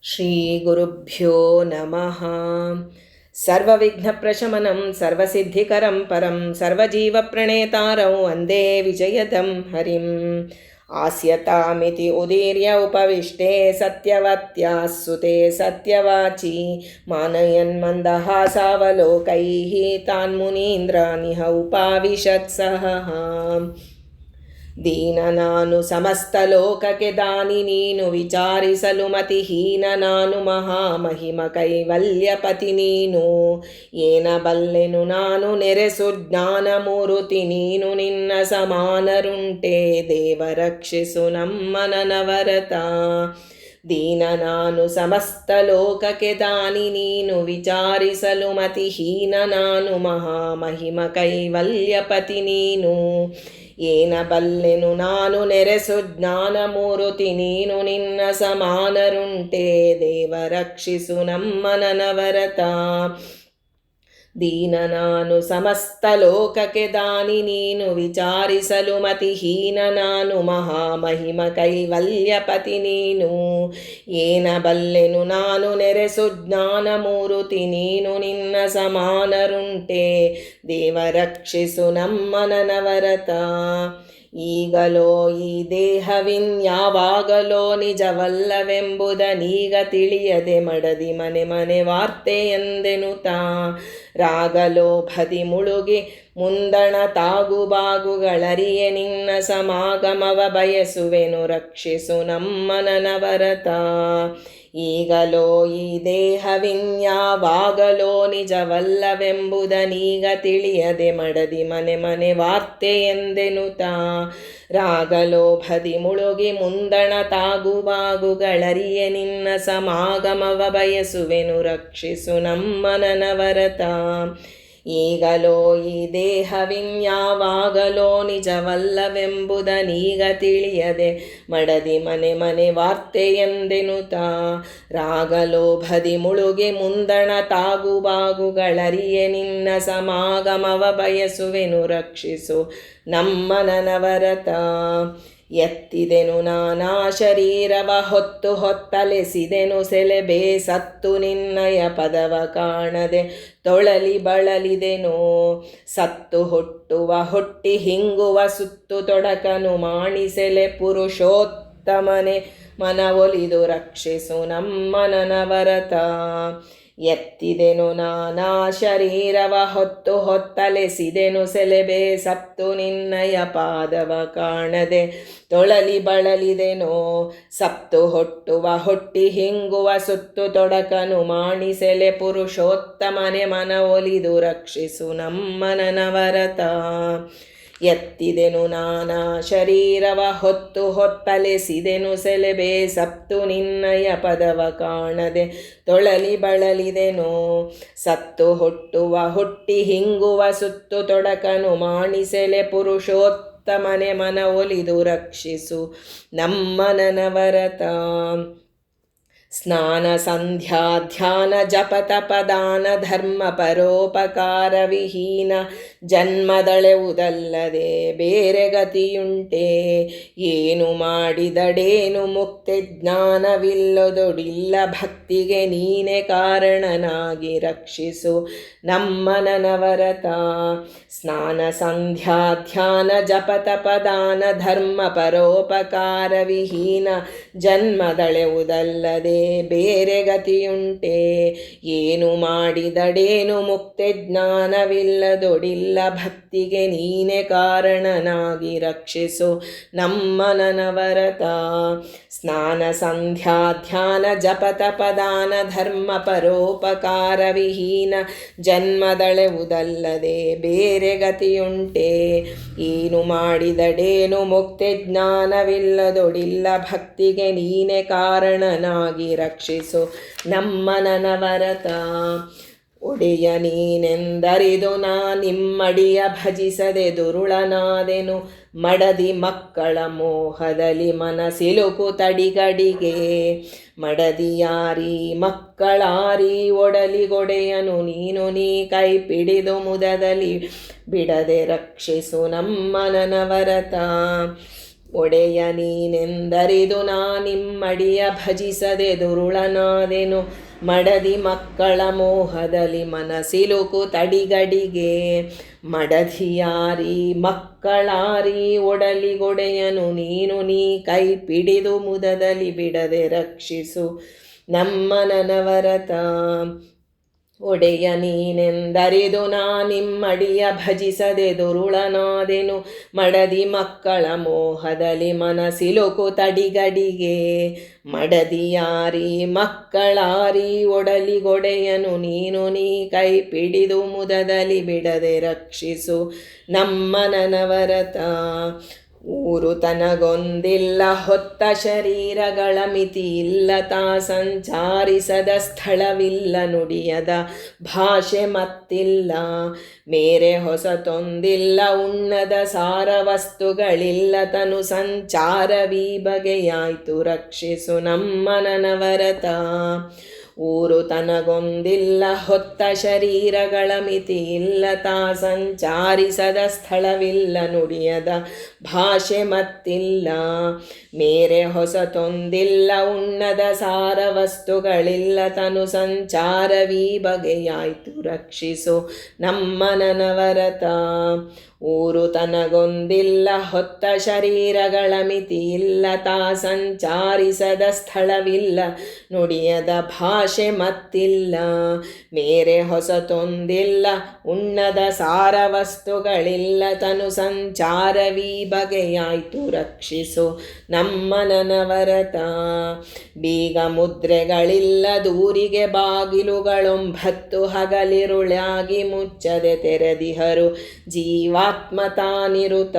ಶ್ರೀಗುರುಭ್ಯೋ ನಮಃ. ಸರ್ವವಿಘ್ನಪ್ರಶಮನಂ ಸರ್ವಸಿದ್ಧಿಕರಂ ಪರಂ ಸರ್ವಜೀವಪ್ರಣೇತಾರಂ ವಂದೇ ವಿಜಯದಂ ಹರಿಂ. ಆಸ್ಯತಾಮಿತಿ ಉದೀರ್ಯ ಉಪವಿಷ್ಟೆ ಸತ್ಯವತ್ಯಾಃ ಸುತೆ ಸತ್ಯವಾಚಿ ಮಾನಯನ್ಮಂದಹಾಸಾವಲೋಕೈಃ ತಾನ್ಮುನೀಂದ್ರಾನಿಹ ಉಪಾವಿಶತ್ ಸಹ. ದೀನ ನಾನು ಸಮಸ್ತ ಲೋಕಕ್ಕೆ ದಾನಿ ನೀನು, ವಿಚಾರಿಸಲು ಮತಿಹೀನ ನಾನು, ಮಹಾಮಹಿಮ ಕೈವಲ್ಯಪತಿ ನೀನು. ಏನ ಬಲ್ಲೆನು ನಾನು ನೆರೆಸು ಜ್ಞಾನ ಮೂರುತಿ ನೀನು, ನಿನ್ನ ಸಮಾನರುಂಟೆ ದೇವ ರಕ್ಷಿಸು ನಮ್ಮ ನನವರತ. ದೀನ ನಾನು ಸಮಸ್ತ ಲೋಕಕ್ಕೆ ದಾನಿ ನೀನು, ವಿಚಾರಿಸಲು ಮತಿಹೀನ ನಾನು, ಮಹಾಮಹಿಮ ಕೈವಲ್ಯಪತಿ ನೀನು. ಏನ ಬಲ್ಲೆನು ನಾನು ನೆರೆಸು ಜ್ಞಾನ ಮೂರುತಿ ನೀನು, ನಿನ್ನ ಸಮಾನರುಂಟೆ ದೇವ ರಕ್ಷಿಸು ನಮ್ಮ ನನವರತ. ದೀನ ನಾನು ಸಮಸ್ತ ಲೋಕಕ್ಕೆ ದಾನಿ ನೀನು, ವಿಚಾರಿಸಲು ಮತಿಹೀನ ನಾನು, ಮಹಾಮಹಿಮ ಕೈವಲ್ಯಪತಿ ನೀನು. ಏನ ಬಲ್ಲೆನು ನಾನು ನೆರೆಸು ಜ್ಞಾನ ಮೂರುತಿ ನೀನು, ನಿನ್ನ ಸಮಾನರುಂಟೆ ದೇವ ರಕ್ಷಿಸು ನಮ್ಮ ನನವರತ. ಈಗಲೋ ಈ ದೇಹವಿನ್ಯಾವಾಗಲೋ ನಿಜವಲ್ಲವೆಂಬುದನೀಗ ತಿಳಿಯದೆ ಮಡದಿ ಮನೆ ಮನೆ ವಾರ್ತೆ ಎಂದೆನುತಾ. ರಾಗಲೋಭದಿ ಮುಳುಗಿ ಮುಂದಣ ತಾಗುಬಾಗುಗಳರಿಯೆ ನಿನ್ನ ಸಮಾಗಮವ ಬಯಸುವೆನು, ರಕ್ಷಿಸು ನಮ್ಮ ನನವರತ. ಈಗಲೋ ಈ ದೇಹವಿನ್ಯಾವಾಗಲೋ ನಿಜವಲ್ಲವೆಂಬುದನೀಗ ತಿಳಿಯದೆ ಮಡದಿ ಮನೆ ಮನೆ ವಾರ್ತೆ ಎಂದೆನುತಾ. ರಾಗಲೋಭದಿ ಮುಳುಗಿ ಮುಂದಣ ತಾಗುಬಾಗುಗಳರಿಯೆ ನಿನ್ನ ಸಮಾಗಮವ ಬಯಸುವೆನು, ರಕ್ಷಿಸು ನಮ್ಮ ನನವರತ. ಈಗಲೋ ಈ ದೇಹವಿನ್ಯಾವಾಗಲೋ ನಿಜವಲ್ಲವೆಂಬುದನೀಗ ತಿಳಿಯದೆ ಮಡದಿ ಮನೆ ಮನೆ ವಾರ್ತೆ ಎಂದೆನುತಾ. ರಾಗಲೋಭದಿ ಮುಳುಗಿ ಮುಂದಣ ತಾಗುಬಾಗುಗಳರಿಯೆ ನಿನ್ನ ಸಮಾಗಮವ ಬಯಸುವೆನು, ರಕ್ಷಿಸು ನಮ್ಮ ನನವರತ. ಎತ್ತಿದೆನು ನಾನಾ ಶರೀರವ ಹೊತ್ತು ಹೊತ್ತಲೆಸಿದೆನು ಸೆಲೆಬೆ ಸತ್ತು ನಿನ್ನಯ ಪದವ ಕಾಣದೆ ತೊಳಲಿ ಬಳಲಿದೆನು. ಸತ್ತು ಹುಟ್ಟುವ ಹೊಟ್ಟಿ ಹಿಂಗುವ ಸುತ್ತು ತೊಡಕನು ಮಾಣಿಸೆಲೆ ಪುರುಷೋತ್ತಮನೆ ಮನವೊಲಿದು, ರಕ್ಷಿಸು ನಮ್ಮ ನನವರತ. ಎತ್ತಿದೆನು ನಾನಾ ಶರೀರವ ಹೊತ್ತು ಹೊತ್ತಲೆಸಿದೆನು ಸೆಲೆಬೆ ಸತ್ತು ನಿನ್ನಯ ಪಾದವ ಕಾಣದೆ ತೊಳಲಿ ಬಳಲಿದೆನೋ. ಸತ್ತು ಹುಟ್ಟುವ ಹೊಟ್ಟಿ ಹಿಂಗುವ ಸುತ್ತು ತೊಡಕನು ಮಾಣಿಸೆಲೆ ಪುರುಷೋತ್ತಮನೆ ಮನವೊಲಿದು, ರಕ್ಷಿಸು ನಮ್ಮ ನನವರತ. ಎತ್ತಿದೆನು ನಾನಾ ಶರೀರವ ಹೊತ್ತು ಹೊತ್ತಲೆಸಿದೆನು ಸೆಲೆಬೆ ಸತ್ತು ನಿನ್ನಯ ಪದವ ಕಾಣದೆ ತೊಳಲಿ ಬಳಲಿದೆನೋ. ಸತ್ತು ಹುಟ್ಟುವ ಹುಟ್ಟಿ ಹಿಂಗುವ ಸುತ್ತು ತೊಡಕನು ಮಾಣಿಸೆಲೆ ಪುರುಷೋತ್ತಮನೆ ಮನವೊಲಿದು, ರಕ್ಷಿಸು ನಮ್ಮ ನನವರತ. ಸ್ನಾನ ಸಂಧ್ಯಾ ಧ್ಯಾನ ಜಪತಪದಾನ ಧರ್ಮ ಪರೋಪಕಾರ ವಿಹೀನ ಜನ್ಮದಳೆವುದಲ್ಲದೆ ಬೇರೆ ಗತಿಯುಂಟೆ. ಏನು ಮಾಡಿದಡೇನು ಮುಕ್ತಿ ಜ್ಞಾನವಿಲ್ಲದೊಡಿಲ್ಲ ಭಕ್ತಿಗೆ ನೀನೆ ಕಾರಣನಾಗಿ, ರಕ್ಷಿಸು ನಮ್ಮ ನನವರತ. ಸ್ನಾನ ಸಂಧ್ಯಾ ಧ್ಯಾನ ಜಪತಪದಾನ ಧರ್ಮ ಪರೋಪಕಾರ ವಿಹೀನ ಜನ್ಮದಳೆವುದಲ್ಲದೆ ಬೇರೆ ಗತಿಯುಂಟೆ. ಏನು ಮಾಡಿದಡೇನು ಮುಕ್ತಿ ಜ್ಞಾನವಿಲ್ಲದೊಡಿಲ್ಲ ಭಕ್ತಿಗೆ ನೀನೆ ಕಾರಣನಾಗಿ, ರಕ್ಷಿಸು ನಮ್ಮ ನನವರತ. ಸ್ನಾನ ಸಂಧ್ಯಾ ಧ್ಯಾನ ಜಪತಪದಾನ ಧರ್ಮ ಪರೋಪಕಾರ ವಿಹೀನ ಜನ್ಮದಳೆವುದಲ್ಲದೆ ಬೇರೆ ಗತಿಯುಂಟೆ. ಏನು ಮಾಡಿದಡೇನು ಮುಕ್ತಿ ಜ್ಞಾನವಿಲ್ಲದೊಡಿಲ್ಲ ಭಕ್ತಿಗೆ ನೀನೆ ಕಾರಣನಾಗಿ, ರಕ್ಷಿಸು ನಮ್ಮ ನನವರತ. ಒಡೆಯ ನೀನೆಂದರಿದು ನಾ ನಿಮ್ಮಡಿಯ ಭಜಿಸದೆ ದುರುಳನಾದೆನು, ಮಡದಿ ಮಕ್ಕಳ ಮೋಹದಲ್ಲಿ ಮನಸಿಲುಕು ತಡಿಗಡಿಗೆ. ಮಡದಿಯಾರಿ ಮಕ್ಕಳಾರಿ ಒಡಲಿಗೊಡೆಯನು ನೀನು, ನೀ ಕೈ ಪಿಡಿದು ಮುದದಲ್ಲಿ ಬಿಡದೆ ರಕ್ಷಿಸು ನಮ್ಮ ನನವರತ. ಒಡೆಯ ನೀನೆಂದರಿದು ನಾನಿಮ್ಮಡಿಯ ಭಜಿಸದೆ ದುರುಳನಾದೆನು ಮಡದಿ ಮಕ್ಕಳ ಮೋಹದಲ್ಲಿ ಮನಸಿಲುಕು ತಡಿಗಡಿಗೆ ಮಡದಿಯಾರಿ ಮಕ್ಕಳಾರಿ ಒಡಲಿಗೊಡೆಯನು ನೀನು ನೀ ಕೈ ಪಿಡಿದು ಮುದದಲ್ಲಿ ಬಿಡದೆ ರಕ್ಷಿಸು ನಮ್ಮನವರತ ಒಡೆಯ ನೀನೆಂದರಿದು ನಾನಿಮ್ಮಡಿಯ ಭಜಿಸದೆ ದುರುಳನಾದೆನು ಮಡದಿ ಮಕ್ಕಳ ಮೋಹದಲ್ಲಿ ಮನಸಿಲುಕು ತಡಿಗಡಿಗೆ ಮಡದಿಯಾರಿ ಮಕ್ಕಳಾರಿ ಒಡಲಿಗೊಡೆಯನು ನೀನು ನೀ ಕೈ ಪಿಡಿದು ಮುದದಲ್ಲಿ ಬಿಡದೆ ರಕ್ಷಿಸು ನಮ್ಮನವರತ ಊರು ತನಗೊಂದಿಲ್ಲ ಹೊತ್ತ ಶರೀರಗಳ ಮಿತಿ ಇಲ್ಲ ತಾ ಸಂಚಾರಿಸದ ಸ್ಥಳವಿಲ್ಲ ನುಡಿಯದ ಭಾಷೆ ಮತ್ತಿಲ್ಲ ಮೇರೆ ಹೊಸತೊಂದಿಲ್ಲ ಉಣ್ಣದ ಸಾರ ವಸ್ತುಗಳಿಲ್ಲ ತನು ಸಂಚಾರವೀ ಬಗೆಯಾಯ್ತು ರಕ್ಷಿಸು ನಮ್ಮನವರತ ಊರು ತನಗೊಂದಿಲ್ಲ ಹೊತ್ತ ಶರೀರಗಳ ಮಿತಿ ಇಲ್ಲ ತಾ ಸಂಚಾರಿಸದ ಸ್ಥಳವಿಲ್ಲ ನುಡಿಯದ ಭಾಷೆ ಮತ್ತಿಲ್ಲ ಮೇರೆ ಹೊಸತೊಂದಿಲ್ಲ ಉಣ್ಣದ ಸಾರ ವಸ್ತುಗಳಿಲ್ಲ ತನು ಸಂಚಾರವೀ ಬಗೆಯಾಯ್ತು ರಕ್ಷಿಸು ನಮ್ಮನವರತ ಊರು ತನಗೊಂದಿಲ್ಲ ಹೊತ್ತ ಶರೀರಗಳ ಮಿತಿ ಇಲ್ಲ ತಾ ಸಂಚಾರಿಸದ ಸ್ಥಳವಿಲ್ಲ ನುಡಿಯದ ಭಾಷೆ ಮತ್ತಿಲ್ಲ ಮೇರೆ ಹೊಸತೊಂದಿಲ್ಲ ಉಣ್ಣದ ಸಾರ ವಸ್ತುಗಳಿಲ್ಲ ತನು ಸಂಚಾರವೀ ಬಗೆಯಾಯ್ತು ರಕ್ಷಿಸು ನಮ್ಮನವರತ ಬೀಗ ಮುದ್ರೆಗಳಿಲ್ಲ ದೂರಿಗೆ ಬಾಗಿಲುಗಳೊಂಬತ್ತು ಹಗಲಿರುಳಾಗಿ ಮುಚ್ಚದೆ ತೆರೆದಿಹರು ಜೀವಾತ್ಮತಾನಿರುತ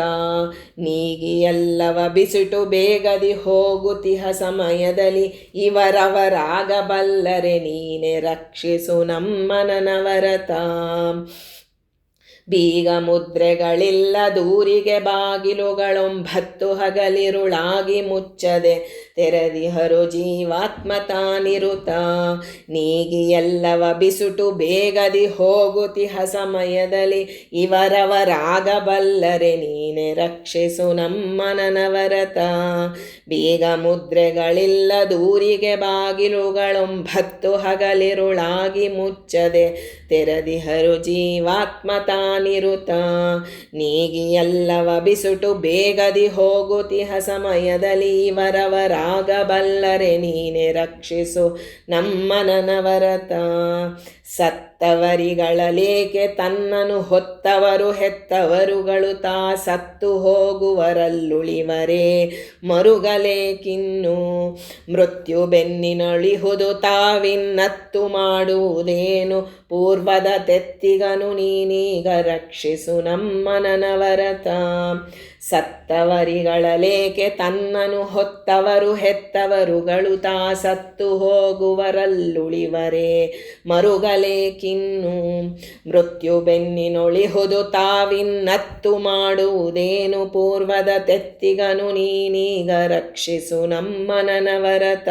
ನೀಗಿ ಎಲ್ಲವ ಬಿಸಿಟು ಬೇಗದಿ ಹೋಗುತಿಹ ಸಮಯದಲ್ಲಿ ಇವರವರಾಗಬಲ್ಲರೆ ನೀನೆ ರಕ್ಷಿಸು ನಮ್ಮನವರತ ಬೀಗ ಮುದ್ರೆಗಳಿಲ್ಲ ದೂರಿಗೆ ಬಾಗಿಲುಗಳೊಂಬತ್ತು ಹಗಲಿರುಳಾಗಿ ಮುಚ್ಚದೆ ತೆರೆದಿಹರು ಜೀವಾತ್ಮತಾನಿರುತ ನೀಗಿ ಎಲ್ಲವ ಬಿಸುಟು ಬೇಗದಿ ಹೋಗುತಿಹ ಸಮಯದಲ್ಲಿ ಇವರವರಾಗಬಲ್ಲರೆ ನೀನೆ ರಕ್ಷಿಸು ನಮ್ಮನವರತ ಬೀಗ ಮುದ್ರೆಗಳಿಲ್ಲ ದೂರಿಗೆ ಬಾಗಿಲುಗಳೊಂಬತ್ತು ಹಗಲಿರುಳಾಗಿ ಮುಚ್ಚದೆ ತೆರೆದಿಹರು ಜೀವಾತ್ಮತಾನಿರುತ ನೀಗಿ ಎಲ್ಲವ ಬಿಸುಟು ಬೇಗದಿ ಹೋಗುತಿಹ ಸಮಯದಲ್ಲಿ ಇವರವರಾಗಬಲ್ಲರೆ ನೀನೆ ರಕ್ಷಿಸು ನಮ್ಮನವರತ ಸತ್ತವರಿಗಳಲೇಕೆ ತನ್ನನು ಹೊತ್ತವರು ಹೆತ್ತವರುಗಳು ತಾ ಸತ್ತು ಹೋಗುವರಲ್ಲುಳಿವರೇ ಮರುಗಲೇಕಿನ್ನು ಮೃತ್ಯು ಬೆನ್ನಿನೊಳಿಹುದು ತಾವಿನ್ನತ್ತು ಮಾಡುವುದೇನು ಪೂರ್ವದ ತೆತ್ತಿಗನು ನೀನೀಗ ರಕ್ಷಿಸು ನಮ್ಮನವರತ ಸತ್ತವರಿಗಳಲೇಕೆ ತನ್ನನು ಹೊತ್ತವರು ಹೆತ್ತವರುಗಳು ತಾ ಸತ್ತು ಹೋಗುವರಲ್ಲುಳಿವರೇ ಮರುಗಲೇಕಿನ್ನು ಮೃತ್ಯು ಬೆನ್ನಿನೊಳಿಹುದು ತಾವಿನ್ನತ್ತು ಮಾಡುವುದೇನು ಪೂರ್ವದ ತೆತ್ತಿಗನು ನೀನೀಗ ರಕ್ಷಿಸು ನಮ್ಮನವರತ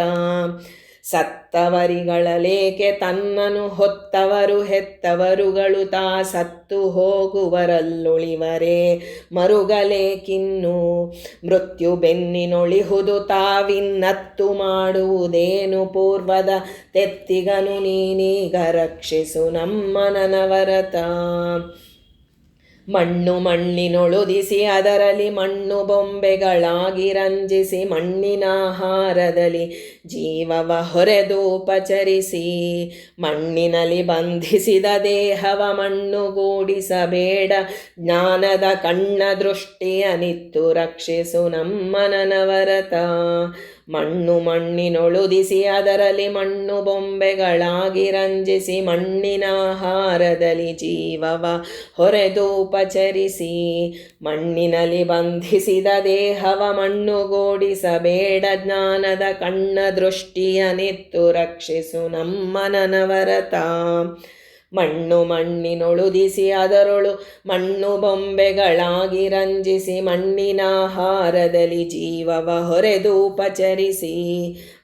ಸತ್ತವರಿಗಳಲೇಕೆ ತನ್ನನು ಹೊತ್ತವರು ಹೆತ್ತವರುಗಳು ತಾ ಸತ್ತು ಹೋಗುವರಲ್ಲುಳಿವರೇ ಮರುಗಲೇಕಿನ್ನು ಮೃತ್ಯು ಬೆನ್ನಿನೊಳಿಹುದು ತಾವಿನ್ನತ್ತು ಮಾಡುವುದೇನು ಪೂರ್ವದ ತೆತ್ತಿಗನು ನೀನೀಗ ರಕ್ಷಿಸು ನಮ್ಮನವರತ ಮಣ್ಣು ಮಣ್ಣಿನೊಳುದಿಸಿ ಅದರಲ್ಲಿ ಮಣ್ಣು ಬೊಂಬೆಗಳಾಗಿ ರಂಜಿಸಿ ಮಣ್ಣಿನಾಹಾರದಲ್ಲಿ ಜೀವವ ಹೊರೆದೂಪಚರಿಸಿ ಮಣ್ಣಿನಲ್ಲಿ ಬಂಧಿಸಿದ ದೇಹವ ಮಣ್ಣುಗೂಡಿಸಬೇಡ ಜ್ಞಾನದ ಕಣ್ಣ ದೃಷ್ಟಿಯನಿತ್ತು ರಕ್ಷಿಸು ನಮ್ಮನವರತ ಮಣ್ಣು ಮಣ್ಣಿನೊಳುದಿಸಿ ಅದರಲ್ಲಿ ಮಣ್ಣು ಬೊಂಬೆಗಳಾಗಿ ರಂಜಿಸಿ ಮಣ್ಣಿನಾಹಾರದಲ್ಲಿ ಜೀವವ ಹೊರೆದೂಪಚರಿಸಿ ಮಣ್ಣಿನಲ್ಲಿ ಬಂಧಿಸಿದ ದೇಹವ ಮಣ್ಣುಗೂಡಿಸಬೇಡ ಜ್ಞಾನದ ಕಣ್ಣ ದೃಷ್ಟಿಯನಿತ್ತು ರಕ್ಷಿಸು ನಮ್ಮನವರತ ಮಣ್ಣು ಮಣ್ಣಿನೊಳುದಿಸಿ ಅದರೊಳು ಮಣ್ಣು ಬೊಂಬೆಗಳಾಗಿ ರಂಜಿಸಿ ಮಣ್ಣಿನಾಹಾರದಲ್ಲಿ ಜೀವವ ಹೊರೆದೂಪಚರಿಸಿ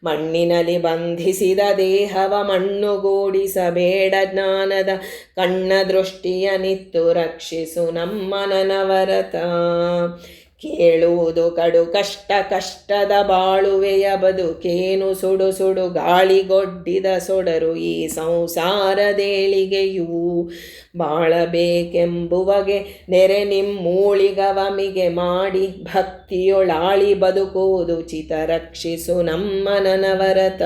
ಮಣ್ಣಿನಲ್ಲಿ ಬಂಧಿಸಿದ ದೇಹವ ಮಣ್ಣುಗೂಡಿಸಬೇಡ ಜ್ಞಾನದ ಕಣ್ಣ ದೃಷ್ಟಿಯನಿತ್ತು ರಕ್ಷಿಸು ನಮ್ಮನವರತ ಕೇಳುವುದು ಕಡು ಕಷ್ಟ ಕಷ್ಟದ ಬಾಳುವೆಯ ಬದುಕೇನು ಸುಡು ಸುಡು ಗಾಳಿಗೊಡ್ಡಿದ ಸೊಡರು ಈ ಸಂಸಾರದೇಳಿಗೆಯೂ ಬಾಳಬೇಕೆಂಬುವಗೆ ನೆರೆ ನಿಮ್ಮೂಳಿಗವಮಿಗೆ ಮಾಡಿ ಭಕ್ತಿಯೊಳಾಳಿ ಬದುಕುವುದು ಚಿತ ರಕ್ಷಿಸು ನಮ್ಮನವರತ.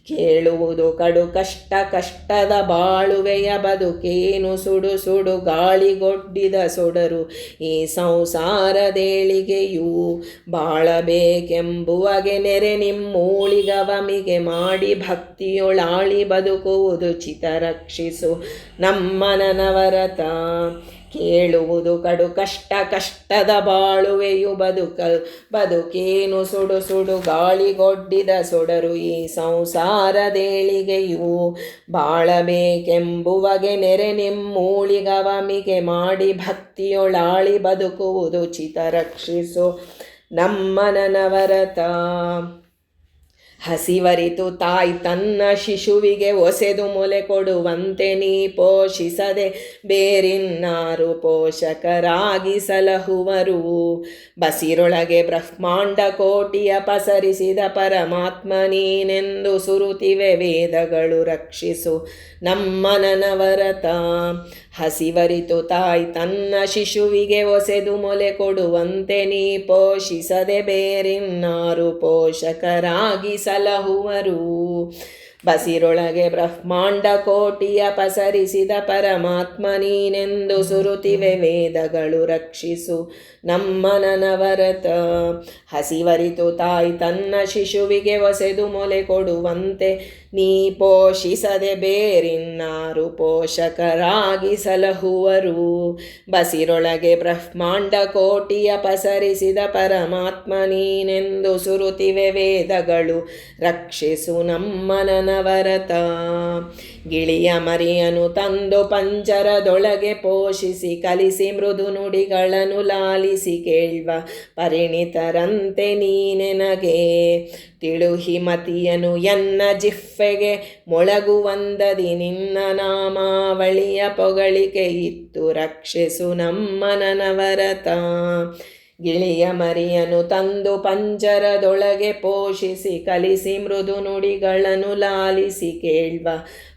ಕೇಳುವುದು ಕಡು ಕಷ್ಟ ಕಷ್ಟದ ಬಾಳುವೆಯ ಬದುಕೇನು ಸುಡು ಸುಡು ಗಾಳಿಗೊಡ್ಡಿದ ಸೊಡರು ಈ ಸಂಸಾರದೇಳಿಗೆಯೂ ಬಾಳಬೇಕೆಂಬುವಗೆ ನೆರೆ ನಿಮ್ಮೂಳಿಗವಮಿಗೆ ಮಾಡಿ ಭಕ್ತಿಯೊಳಾಳಿ ಬದುಕುವುದು ಚಿತ ರಕ್ಷಿಸು ನಮ್ಮನವರತ. ಕೇಳುವುದು ಕಡು ಕಷ್ಟ ಕಷ್ಟದ ಬಾಳುವೆಯು ಬದುಕೇನು ಸುಡು ಸುಡು ಗಾಳಿಗೊಡ್ಡಿದ ಸೊಡರು ಈ ಸಂಸಾರದೇಳಿಗೆಯೂ ಬಾಳಬೇಕೆಂಬುವಗೆ ನೆರೆ ನಿಮ್ಮೂಳಿಗವಮಿಗೆ ಮಾಡಿ ಭಕ್ತಿಯೊಳಾಳಿ ಬದುಕುವುದು ಚಿತ ರಕ್ಷಿಸು ನಮ್ಮನವರತ. ಹಸಿವರಿತು ತಾಯಿ ತನ್ನ ಶಿಶುವಿಗೆ ಒಸೆದು ಮೊಲೆ ಕೊಡುವಂತೆ ನೀ ಪೋಷಿಸದೆ ಬೇರಿನ್ನಾರು ಪೋಷಕರಾಗಿ ಸಲಹುವರು. ಬಸಿರೊಳಗೆ ಬ್ರಹ್ಮಾಂಡ ಕೋಟಿಯ ಪಸರಿಸಿದ ಪರಮಾತ್ಮ ನೀನೆಂದು ಸುರುತಿವೆ ವೇದಗಳು ರಕ್ಷಿಸು ನಮ್ಮನವರತ. ಹಸಿವರಿತು ತಾಯಿ ತನ್ನ ಶಿಶುವಿಗೆ ಒಸೆದು ಮೊಲೆ ಕೊಡುವಂತೆ ನೀ ಪೋಷಿಸದೆ ಬೇರಿನ್ನಾರು ಪೋಷಕರಾಗಿ ಸಲಹುವರು. ಬಸಿರೊಳಗೆ ಬ್ರಹ್ಮಾಂಡ ಕೋಟಿಯ ಪಸರಿಸಿದ ಪರಮಾತ್ಮ ನೀನೆಂದು ಸುರುತಿವೆ ವೇದಗಳು ರಕ್ಷಿಸು ನಮ್ಮನವರತ. ಹಸಿವರಿತು ತಾಯಿ ತನ್ನ ಶಿಶುವಿಗೆ ಒಸೆದು ಮೊಲೆ ಕೊಡುವಂತೆ ನೀ ಪೋಷಿಸದೆ ಬೇರಿನ್ನಾರು ಪೋಷಕರಾಗಿ ಸಲಹುವರು. ಬಸಿರೊಳಗೆ ಬ್ರಹ್ಮಾಂಡ ಕೋಟಿಯ ಪಸರಿಸಿದ ಪರಮಾತ್ಮ ನೀನೆಂದು ಸುರುತಿವೆ ವೇದಗಳು ರಕ್ಷಿಸು ನಮ್ಮನವರತ. ಗಿಳಿಯ ಮರಿಯನು ತಂದು ಪಂಜರದೊಳಗೆ ಪೋಷಿಸಿ ಕಲಿಸಿ ಮೃದು ನುಡಿಗಳನ್ನು ಲಾಲಿಸಿ ಕೇಳ್ವ ಪರಿಣಿತರಂತೆ ನೀನೆನಗೆ. ತಿಳುಹಿಮತಿಯನು ಎನ್ನ ಜಿಫ್ಫೆಗೆ ಮೊಳಗುವಂದದಿ ನಿನ್ನ ನಾಮಾವಳಿಯ ಪೊಗಳಿಕೆ ಇತ್ತು ರಕ್ಷಿಸು ನಮ್ಮನವರತ. ಗಿಳಿಯ ಮರಿಯನು ತಂದು ಪಂಜರದೊಳಗೆ ಪೋಷಿಸಿ ಕಲಿಸಿ ಮೃದು ನುಡಿಗಳನ್ನು ಲಾಲಿಸಿ ಕೇಳ್ವ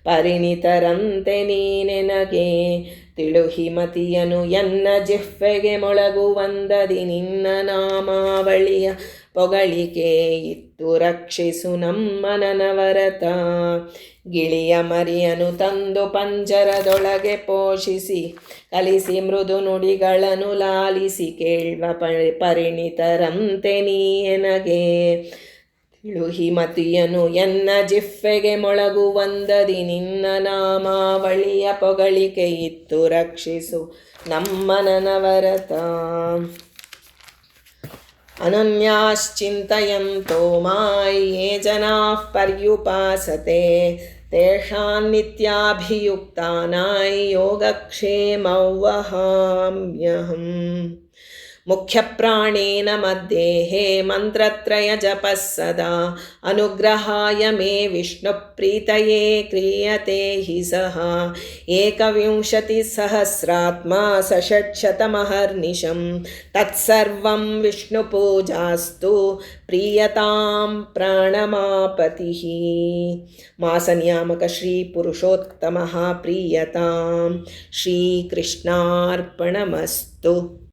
ಪರಿಣಿತರಂತೆ ನೀನೆನಗೆ. ತಿಳುಹಿಮತಿಯನು ಎನ್ನ ಜಿಹ್ವೆಗೆ ಮೊಳಗುವಂದದಿ ನಿನ್ನ ನಾಮಾವಳಿಯ ಪೊಗಳಿಕೆ ಇತ್ತು ರಕ್ಷಿಸು ನಮ್ಮನವರತ. ಗಿಳಿಯ ಮರಿಯನು ತಂದು ಪಂಜರದೊಳಗೆ ಪೋಷಿಸಿ ಕಲಿಸಿ ಮೃದು ನುಡಿಗಳನ್ನು ಲಾಲಿಸಿ ಕೇಳ್ವ ಪರಿಣಿತರಂತೆ ನೀನಗೆ. ತಿಳುಹಿಮತಿಯನು ಎನ್ನ ಜಿಹ್ವೆಗೆ ಮೊಳಗುವಂದದಿ ನಿನ್ನ ನಾಮಾವಳಿಯ ಪೊಗಳಿಕೆ ಇತ್ತು ರಕ್ಷಿಸು ನಮ್ಮನವರತ. ಅನನ್ಯಾಶ್ಚಿಂತಯಂತೋ ಮಾಯಿ ಯೇ ಜನಾಃ ಪರ್ಯುಪಾಸತೆ ತೇಷಾಂ ನಿತ್ಯಾಭಿಯುಕ್ತಾನಾಂ ಯೋಗಕ್ಷೇಮಂ ವಹಾಮ್ಯಹಂ. ಮುಖ್ಯಪ್ರಾಣೇನ ಮಧ್ಯೇಹೇ ಮಂತ್ರತ್ರಯ ಜಪಃ ಸದಾ ಅನುಗ್ರಹಾಯ ಮೇ ವಿಷ್ಣುಪ್ರೀತಯೇ ಕ್ರಿಯತೆ ಹಿ ಸಹ. ಏಕವಿಂಶತಿಸಹಸ್ರಾತ್ಮ ಸಷಟ್ಶತಮಹರ್ನಿಶಂ ತತ್ಸರ್ವಂ ವಿಷ್ಣುಪೂಜಾಸ್ತು ಪ್ರೀಯತಾಂ ಪ್ರಾಣಮಾಪತಿಃ. ಮಾಸನಿಯಾಮಕ ಶ್ರೀ ಪುರುಷೋತ್ತಮಃ ಪ್ರೀಯತಾಂ. ಶ್ರೀಕೃಷ್ಣಾರ್ಪಣಮಸ್ತು.